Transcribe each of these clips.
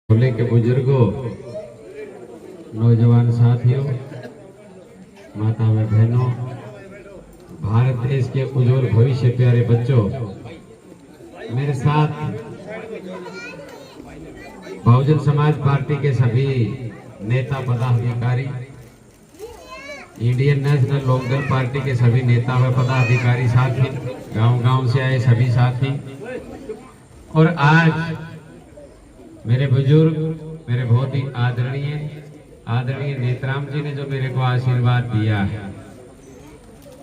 बोले के बुजुर्गों, नौजवान साथियों, माता व बहनों, भारत देश के उज्जवल भविष्य प्यारे बच्चों, मेरे साथ बहुजन समाज पार्टी के सभी नेता पदाधिकारी, इंडियन नेशनल लोकदल पार्टी के सभी नेता व पदाधिकारी साथी, गांव-गांव से आए सभी साथी, और आज मेरे बुजुर्ग, मेरे बहुत ही आदरणीय नेत्राम जी ने जो मेरे को आशीर्वाद दिया है,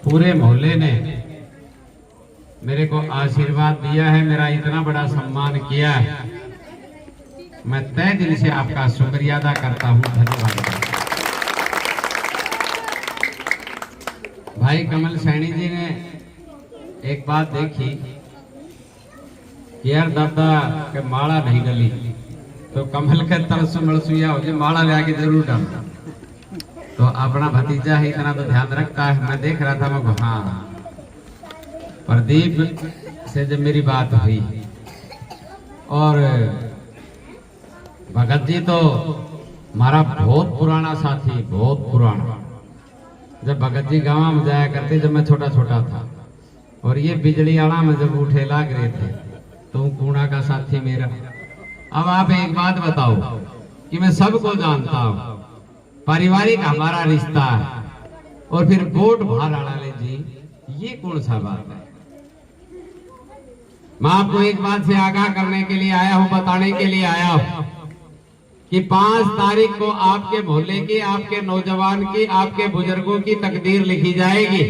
पूरे मोहल्ले ने मेरे को आशीर्वाद दिया है, मेरा इतना बड़ा सम्मान किया है, मैं तहे दिल से आपका शुक्रिया अदा करता हूं। धन्यवाद। भाई कमल सैनी जी ने एक बात देखी कि यार दादा के माला नहीं गली तो कमल के तरस मलसुया हो जो माला ले आके जरूर डाल। तो अपना भतीजा है, इतना तो ध्यान रखता है। मैं देख रहा था, मैं हाँ, प्रदीप से जब मेरी बात हुई, और भगत जी तो हमारा बहुत पुराना साथी, बहुत पुराना। जब भगत जी गाँव में जाया करते जब मैं छोटा छोटा था, और ये बिजली आड़ा में जब उठे लाग रहे थे, तो कूड़ा का साथी मेरा। अब आप एक बात बताओ कि मैं सबको जानता हूं, पारिवारिक हमारा रिश्ता है, और फिर वोट बाहर आड़ाले जी, ये कौन सा बात है? मैं आपको एक बात से आगाह करने के लिए आया हूं, बताने के लिए आया हूं कि 5 तारीख को आपके मोहल्ले की, आपके नौजवान की, आपके बुजुर्गों की तकदीर लिखी जाएगी।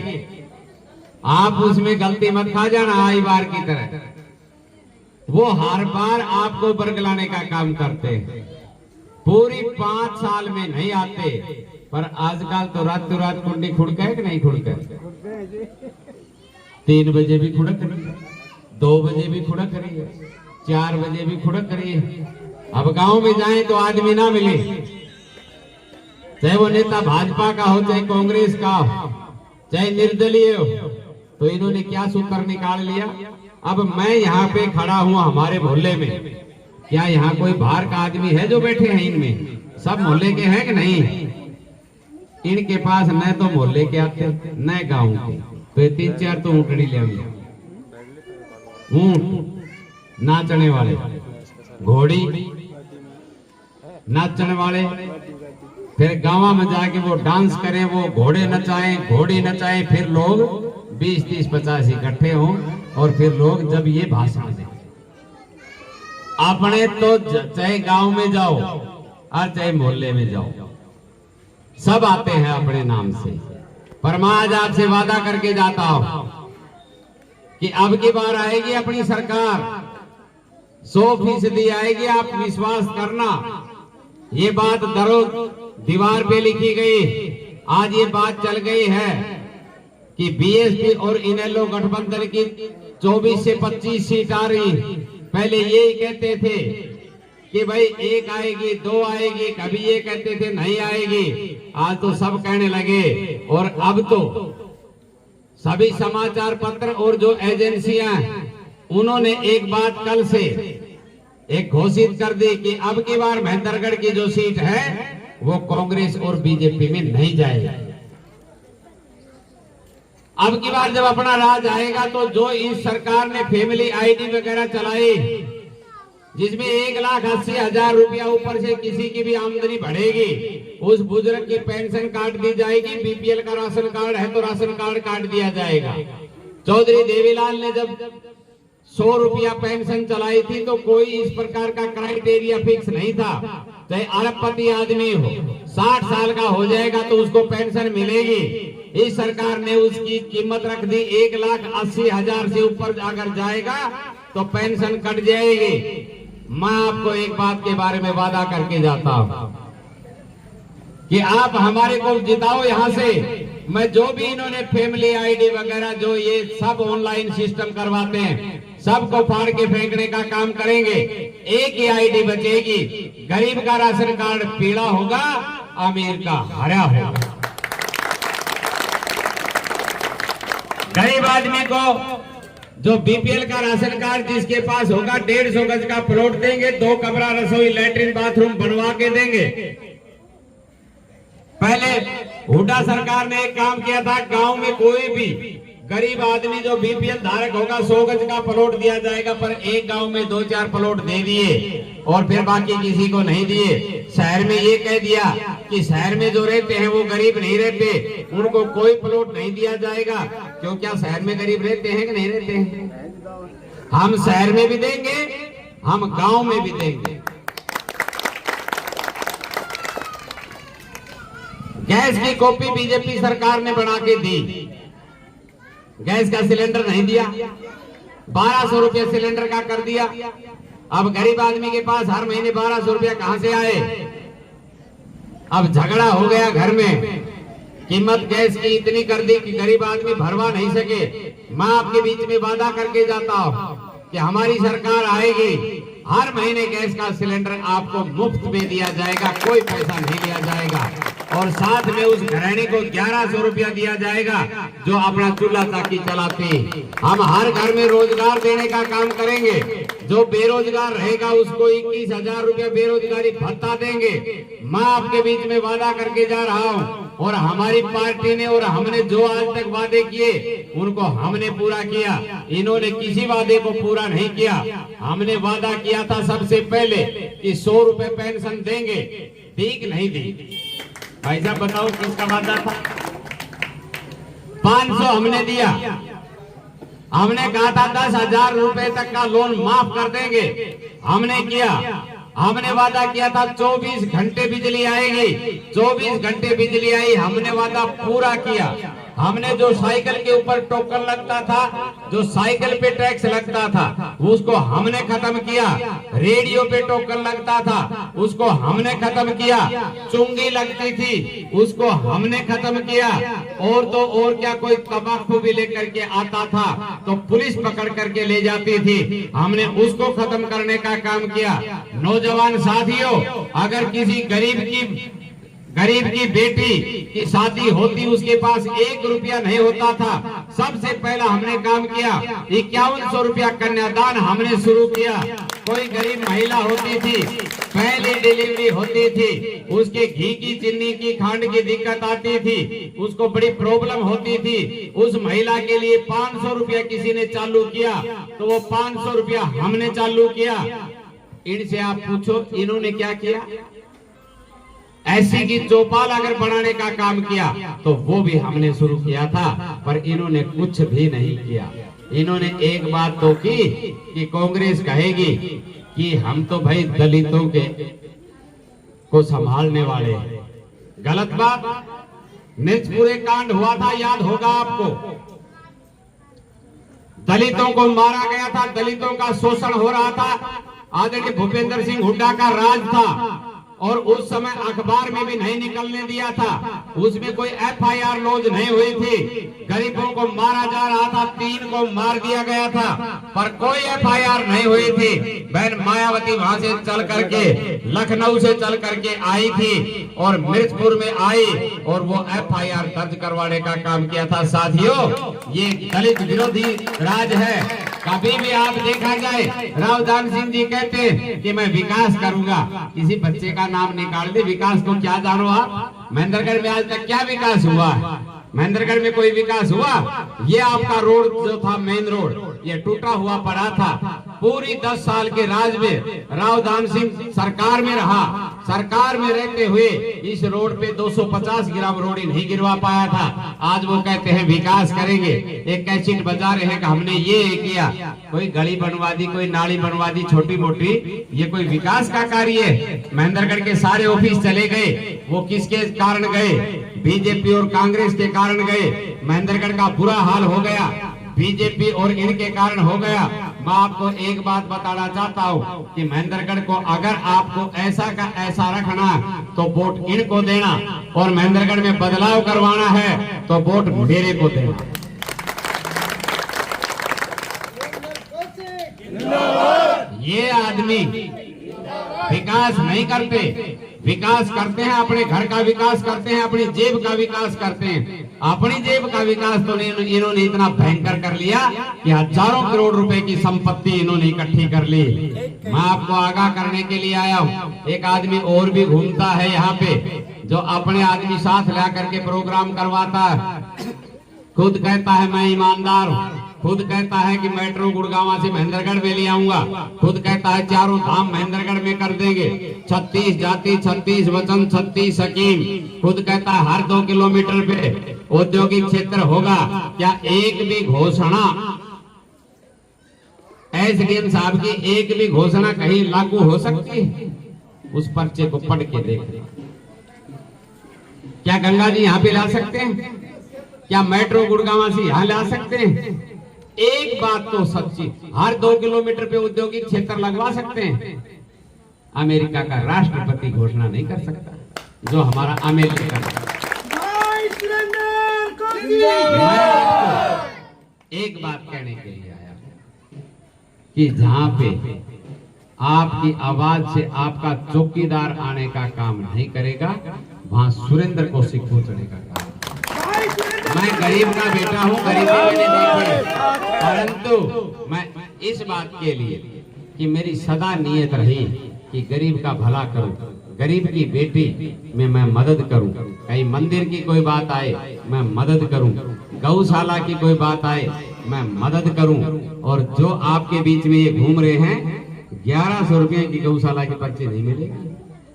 आप उसमें गलती मत खा जाना। आई बार की तरह वो हर बार आपको बरगलाने का काम करते हैं। पूरी 5 साल में नहीं आते, पर आजकल तो रातों रात कुंडी खुड़क है कि नहीं खुड़क है? 3 बजे भी खुड़क रही है, 2 बजे भी खुड़क रही है, 4 बजे भी खुड़क रही है। अब गांव में जाएं तो आदमी ना मिले, चाहे वो नेता भाजपा का हो, चाहे कांग्रेस का हो, चाहे निर्दलीय हो। तो इन्होंने क्या सूत्र निकाल लिया? अब मैं यहाँ पे खड़ा हूँ हमारे मोहल्ले में, क्या यहाँ कोई बाहर का आदमी है जो बैठे हैं? इनमें सब मोहल्ले के हैं कि नहीं? इनके पास न तो मोहल्ले के आते न गांव के, तो 3-4 तो ऊँटड़ी ले आएंगे। ऊँट नाचने वाले, घोड़ी नाचने वाले, फिर गाँव में जाके वो डांस करें, वो घोड़े नचाएं, घोड़ी नचाएं, फिर लोग 20, 30, 50 इकट्ठे हों, और फिर लोग जब ये भाषण दें, अपने तो चाहे गांव में जाओ और चाहे मोहल्ले में जाओ, सब आते हैं अपने नाम से। पर मैं आज आपसे वादा करके जाता हूं कि अब की बार आएगी अपनी सरकार, 100% आएगी, आप विश्वास करना। ये बात दरो दीवार पे लिखी गई, आज ये बात चल गई है कि बीएसपी और इनेलो गठबंधन की 24 से 25 सीट आ रही। पहले यही कहते थे कि भाई 1 आएगी, 2 आएगी, कभी ये कहते थे नहीं आएगी। आज तो सब कहने लगे, और अब तो सभी समाचार पत्र और जो एजेंसियां, उन्होंने एक बात कल से एक घोषित कर दी कि अब की बार महेंद्रगढ़ की जो सीट है वो कांग्रेस और बीजेपी में नहीं जाएगी। अब की बार जब अपना राज आएगा तो जो इस सरकार ने फैमिली आईडी वगैरह चलाई, जिसमें 1,80,000 रुपया ऊपर से किसी की भी आमदनी बढ़ेगी, उस बुजुर्ग की पेंशन काट दी जाएगी। बीपीएल का राशन कार्ड है तो राशन कार्ड काट दिया जाएगा। चौधरी देवीलाल ने जब 100 रुपया पेंशन चलाई थी तो कोई इस प्रकार का क्राइटेरिया फिक्स नहीं था। चाहे अरबपति आदमी हो, 60 साल का हो जाएगा तो उसको पेंशन मिलेगी। इस सरकार ने उसकी कीमत रख दी 1,80,000 से ऊपर अगर जाएगा तो पेंशन कट जाएगी। मैं आपको एक बात के बारे में वादा करके जाता हूं कि आप हमारे को जिताओ यहां से। मैं जो भी इन्होंने फैमिली आईडी वगैरह जो ये सब ऑनलाइन सिस्टम करवाते हैं, सबको फाड़ के फेंकने का काम करेंगे। एक ही आईडी बचेगी, गरीब का राशन कार्ड पीला होगा, अमीर का हरा होगा। गरीब आदमी को जो बीपीएल का राशन कार्ड जिसके पास होगा 150 गज का प्लॉट देंगे, 2 कमरा रसोई लैट्रिन बाथरूम बनवा के देंगे। पहले हुड्डा सरकार ने एक काम किया था, गांव में कोई भी गरीब आदमी जो बीपीएल धारक होगा 100 गज का प्लॉट दिया जाएगा, पर एक गांव में 2-4 प्लॉट दे दिए और फिर बाकी किसी को नहीं दिए। शहर में ये कह दिया कि शहर में जो रहते हैं वो गरीब नहीं रहते, उनको कोई प्लॉट नहीं दिया जाएगा। क्यों, क्या शहर में गरीब रहते हैं कि नहीं रहते हैं? हम शहर में भी देंगे, हम गांव में भी देंगे। गैस की कॉपी बीजेपी सरकार ने बना के दी, गैस का सिलेंडर नहीं दिया, 1200 रुपया सिलेंडर का कर दिया। अब गरीब आदमी के पास हर महीने 1200 रुपया कहां से आए? अब झगड़ा हो गया घर में, कीमत गैस की इतनी कर दी कि गरीब आदमी भरवा नहीं सके। मैं आपके बीच में वादा करके जाता हूं कि हमारी सरकार आएगी, हर महीने गैस का सिलेंडर आपको मुफ्त में दिया जाएगा, कोई पैसा नहीं लिया जाएगा। और साथ में उस घराने को 1100 रुपया दिया जाएगा जो अपना चूल्हा चाकी चलाते। हम हर घर में रोजगार देने का काम करेंगे। जो बेरोजगार रहेगा उसको 21,000 रुपया बेरोजगारी भत्ता देंगे। मैं आपके बीच में वादा करके जा रहा हूं, और हमारी पार्टी ने और हमने जो आज तक वादे किए उनको हमने पूरा किया। इन्होंने किसी वादे को पूरा नहीं किया। हमने वादा किया था सबसे पहले कि 100 रुपए पेंशन देंगे, ठीक नहीं दी। भाई साहब बताओ किसका वादा था? 500 हमने दिया। हमने कहा था 10,000 रुपए तक का लोन माफ कर देंगे, हमने किया। हमने वादा किया था 24 घंटे बिजली आएगी, 24 घंटे बिजली आई, हमने वादा पूरा किया। हमने जो साइकिल के ऊपर टोकन लगता था, जो साइकिल पे टैक्स लगता था, उसको हमने खत्म किया। रेडियो पे टोकन लगता था, उसको हमने खत्म किया। चुंगी लगती थी, उसको हमने खत्म किया। और तो और क्या, कोई तंबाकू भी लेकर के आता था तो पुलिस पकड़ करके ले जाती थी, हमने उसको खत्म करने का काम किया। नौजवान साथियों, अगर किसी गरीब की बेटी की शादी होती, उसके पास 1 रुपया नहीं होता था, सबसे पहला हमने काम किया 5100 रुपया कन्यादान हमने शुरू किया। कोई गरीब महिला होती थी, पहली डिलीवरी होती थी, उसके घी की, चीनी की, खांड की दिक्कत आती थी, उसको बड़ी प्रॉब्लम होती थी, उस महिला के लिए 500 रुपया किसी ने चालू किया, तो वो 500 रुपया हमने चालू किया। इनसे आप पूछो इन्होंने क्या किया? ऐसी की चौपाल अगर बनाने का काम किया तो वो भी हमने शुरू किया था, पर इन्होंने कुछ भी नहीं किया। इन्होंने एक बात तो की कि कांग्रेस कहेगी कि हम तो भाई दलितों के को संभालने वाले हैं। गलत बात। मिर्चपुरे कांड हुआ था, याद होगा आपको। दलितों को मारा गया था, दलितों का शोषण हो रहा था। आदरणीय भूपेंद्र सिंह हुड्डा का राज था, और उस समय अखबार में भी नहीं निकलने दिया था, उसमें कोई FIR लॉन्च नहीं हुई थी। गरीबों को मारा जा रहा था, 3 को मार दिया गया था, पर कोई FIR नहीं हुई थी। बहन मायावती वहां से चल करके, लखनऊ से चल करके आई थी और मिर्चपुर में आई और वो FIR दर्ज करवाने का काम किया था। साथियों, ये दलित विरोधी राज है। कभी भी आप देखा जाए, राव जान सिंह जी कहते हैं कि मैं विकास करूंगा, किसी बच्चे का नाम निकाल दे, विकास को क्या जानो आप? महेंद्रगढ़ में आज तक क्या विकास हुआ? महेंद्रगढ़ में कोई विकास हुआ? ये आपका रोड जो था, मेन रोड, ये टूटा हुआ पड़ा था। पूरी 10 साल के राज में राव दान सिंह सरकार में रहा, सरकार में रहते हुए इस रोड पे 250 ग्राम रोड़ी नहीं गिरवा पाया था। आज वो कहते हैं विकास करेंगे, एक कैसेट बजा रहे हैं कि हमने ये किया। कोई गली बनवा दी, कोई नाली बनवा दी, छोटी मोटी, ये कोई विकास का कार्य है? महेंद्रगढ़ के सारे ऑफिस चले गए, वो किसके कारण गए? बीजेपी और कांग्रेस के कारण गए। महेंद्रगढ़ का बुरा हाल हो गया, बीजेपी और इनके कारण हो गया। मैं आपको एक बात बताना चाहता हूं कि महेंद्रगढ़ को अगर आपको ऐसा का ऐसा रखना तो वोट इनको देना, और महेंद्रगढ़ में बदलाव करवाना है तो वोट मेरे को देना। ये आदमी विकास नहीं करते, विकास करते हैं अपने घर का विकास करते हैं, अपनी जेब का विकास करते हैं। अपनी जेब का विकास तो इन्होंने इतना भयंकर कर लिया कि हजारों करोड़ रुपए की संपत्ति इन्होंने इकट्ठी कर ली। मैं आपको आगाह करने के लिए आया हूँ। एक आदमी और भी घूमता है यहाँ पे, जो अपने आदमी साथ ला करके प्रोग्राम करवाता है। खुद कहता है मैं ईमानदार हूँ, खुद कहता है कि मेट्रो गुड़गांव से महेंद्रगढ़ में ले आऊंगा, खुद कहता है चारों धाम महेंद्रगढ़ में कर देंगे, 36 जाति 36 वचन 36 स्कीम, खुद कहता है हर 2 किलोमीटर पे औद्योगिक क्षेत्र होगा। क्या एक भी घोषणा एसडीएम साहब की एक भी घोषणा कहीं लागू हो सकती है? उस पर्चे को पढ़ के देख। क्या गंगा जी यहाँ पे ला सकते हैं? क्या मेट्रो गुड़गांव से यहाँ ला सकते हैं? एक बात तो सच्ची, हर 2 किलोमीटर पे औद्योगिक क्षेत्र लगवा सकते हैं। अमेरिका का राष्ट्रपति घोषणा नहीं कर सकता, जो हमारा अमेरिका एक बात कहने के लिए आया कि जहां पे आपकी आवाज से आपका चौकीदार आने का काम नहीं करेगा, वहां सुरेंद्र को सिखोचने का काम। मैं गरीब का बेटा हूँ, गरीबी मैंने देखी है, परंतु मैं इस बात के लिए कि मेरी सदा नियत रही कि गरीब का भला करूं, गरीब की बेटी में मैं मदद करूं। कहीं मंदिर की कोई बात आए मैं मदद करूं, गौशाला की कोई बात आए मैं मदद करूं। और जो आपके बीच में ये घूम रहे हैं, 1100 रुपये की गौशाला की पर्ची नहीं मिलेगी।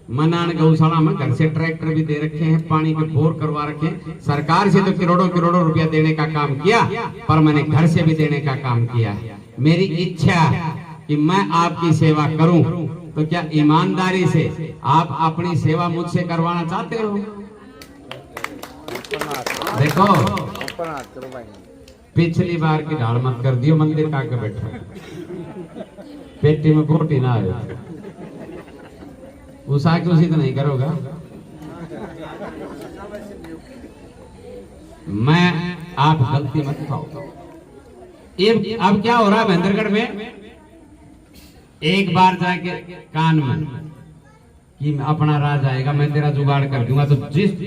मनान गौशाला में घर से ट्रैक्टर भी दे रखे हैं, पानी के बोर करवा रखे हैं। सरकार से तो करोड़ों रुपया देने का काम किया, पर मैंने घर से भी देने का काम किया। मेरी इच्छा कि मैं आपकी सेवा करूं, तो क्या ईमानदारी से आप अपनी सेवा मुझसे करवाना चाहते हो? देखो, पिछली बार की ढाल मत कर दियो, मंदिर का आगे बैठा पेटी में बोटी ना आए, उसा के उसी तो नहीं करोगा। मैं आप गलती मत खाओ। अब क्या हो रहा है महेंद्रगढ़ में, एक बार जाके कान में कि अपना राज आएगा, मैं तेरा जुगाड़ कर दूंगा, तो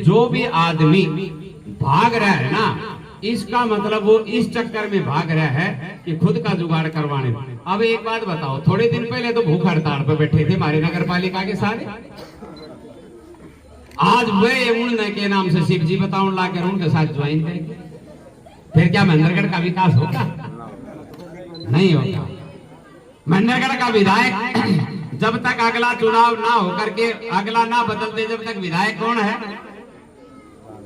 जो भी आदमी भाग रहा है ना, इसका मतलब वो इस चक्कर में भाग रहा है कि खुद का जुगाड़ करवाने। अब एक बात बताओ, थोड़े दिन पहले तो भूख हड़ताल पर बैठे थे हमारे नगर पालिका के सारे, आज वे उड़ने के नाम से शिव जी बताओ ला कर उनके साथ ज्वाइन करेंगे। फिर क्या महेंद्रगढ़ का विकास होगा? नहीं होगा। महेंद्रगढ़ का विधायक जब तक अगला चुनाव ना होकर के अगला ना बदलते, जब तक विधायक कौन है?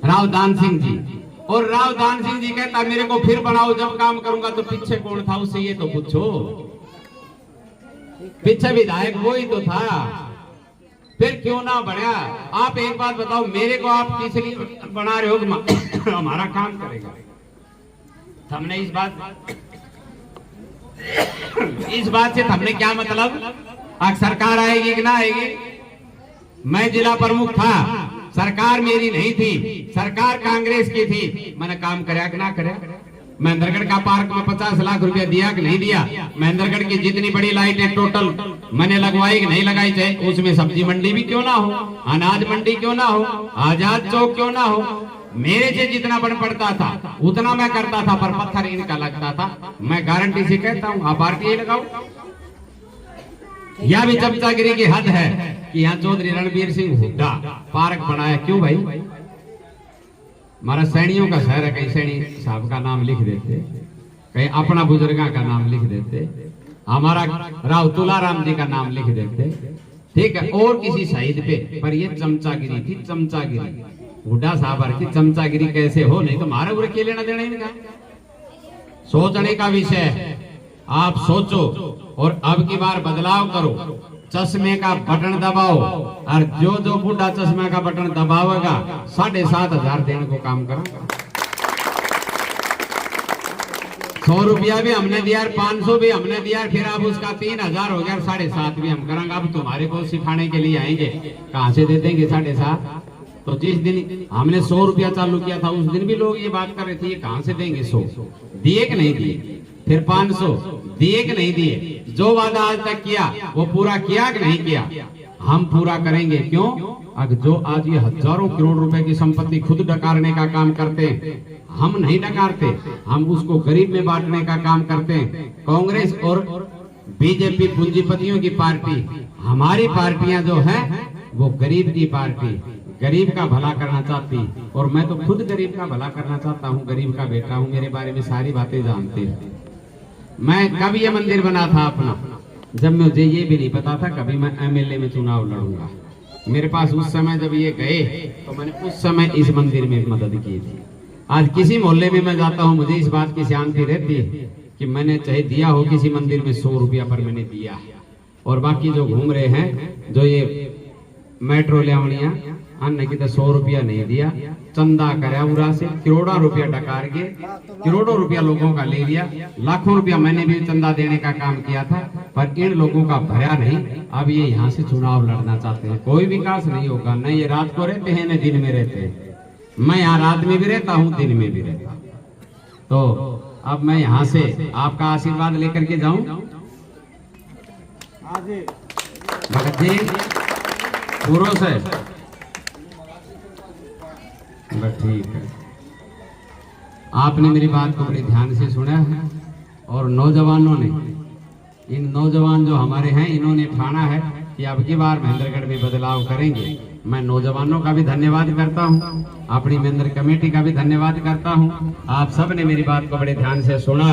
राव दान सिंह जी। और राव दान सिंह जी कहता मेरे को फिर बनाओ, जब काम करूंगा। तो पीछे कौन था उससे ये तो पूछो, पीछे विधायक वो ही तो था, फिर क्यों ना बढ़ा? आप एक बात बताओ, मेरे को आप किस लिए बना रहे हो? हमारा काम करेगा। हमने इस बात से हमने क्या मतलब? आज सरकार आएगी कि ना आएगी? मैं जिला प्रमुख था, सरकार मेरी नहीं थी, सरकार कांग्रेस की थी। मैंने काम कराया कि ना कराया? महेंद्रगढ़ का पार्क में 50 लाख रुपया दिया कि नहीं दिया? महेंद्रगढ़ की जितनी बड़ी लाइटें टोटल मैंने लगवाई कि नहीं लगाई? चाहे उसमें सब्जी मंडी भी क्यों ना हो, अनाज मंडी क्यों ना हो, आजाद चौक क्यों ना हो, मेरे से जितना बन पड़ता था उतना मैं करता था, पर पत्थर इनका लगता था। मैं गारंटी से कहता हूँ, आप आरटीआई लगाओ। यह भी चमचागिरी की हद है कि यहाँ चौधरी रणबीर सिंह हुड्डा पार्क बनाया। क्यों भाई? हमारा सैनियों का शहर है, कहीं सैनी साहब का नाम लिख देते, कहीं अपना बुजुर्गा का नाम लिख देते, हमारा राव तुलाराम जी का नाम लिख देते, ठीक है, और किसी शहीद पे। पर ये चमचागिरी थी, चमचागिरी। हुड्डा साहब की चमचागिरी कैसे हो? नहीं तो हमारे ऊपर क्या लेना देना इनका? सोचने का विषय है, आप सोचो और अब की बार बदलाव करो। चश्मे का बटन दबाओ, और जो बूढ़ा चश्मे का बटन दबावेगा 7,500 देने को काम करेगा। 100 रुपया भी हमने दिया, 500 भी हमने दिया, फिर अब उसका 3,000 हो गया, 7,500 भी हम करेंगे। अब तुम्हारे को सिखाने के लिए आएंगे, कहाँ से दे देंगे 7,500? तो जिस दिन हमने 100 रुपया चालू किया था, उस दिन भी लोग ये बात कर रहे थे, ये कहाँ से देंगे? 100 दिए कि नहीं दिए? फिर 500 दिए कि नहीं दिए? जो वादा आज तक किया वो पूरा किया कि नहीं किया? हम पूरा करेंगे। क्यों? अगर जो आज ये हजारों करोड़ रुपए की संपत्ति खुद डकारने का काम करते हैं, हम नहीं डकारते, हम उसको गरीब में बांटने का काम करते हैं। कांग्रेस और बीजेपी पूंजीपतियों की पार्टी, हमारी पार्टियां जो है वो गरीब की पार्टी, गरीब का भला करना चाहती। और मैं तो खुद गरीब का भला करना चाहता हूँ, गरीब का बेटा हूँ, मेरे बारे में सारी बातें जानते हैं। मैं कब ये मंदिर बना था अपना, जब मुझे ये भी नहीं पता था कभी मैं एमएलए में चुनाव लड़ूंगा। मेरे पास उस समय जब ये गए तो मैंने उस समय इस मंदिर में मदद की थी। आज किसी मोहल्ले में मैं जाता हूँ, मुझे इस बात की शांति रहती है कि मैंने चाहे दिया हो किसी मंदिर में 100 रुपया पर मैंने दिया। और बाकी जो घूम रहे हैं, जो ये मेट्रो लेवड़िया अन्य की तो 100 रुपया नहीं दिया, चंदा कराया उरा से, करोड़ों रुपया डकार के, करोड़ों रुपया लोगों का ले लिया, लाखों रुपया मैंने भी चंदा देने का काम किया था, पर इन लोगों का भया नहीं। अब ये यहाँ से चुनाव लड़ना चाहते हैं, कोई विकास नहीं होगा। न ये रात को रहते हैं न दिन में रहते हैं। मैं यहाँ रात में भी रहता हूँ, दिन में भी रहता हूँ। तो अब मैं यहाँ से आपका आशीर्वाद लेकर के जाऊं। भगत जी पूर्व से बस ठीक है, आपने मेरी बात को बड़े ध्यान से सुना है। और नौजवानों ने, इन नौजवान जो हमारे हैं, इन्होंने ठाना है कि अब की बार महेंद्रगढ़ में बदलाव करेंगे। मैं नौजवानों का भी धन्यवाद करता हूं, अपनी महेंद्र कमेटी का भी धन्यवाद करता हूं। आप सब ने मेरी बात को बड़े ध्यान से सुना,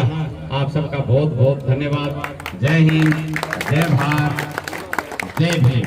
आप सबका बहुत बहुत धन्यवाद। जय हिंद, जय भारत, जय भीम।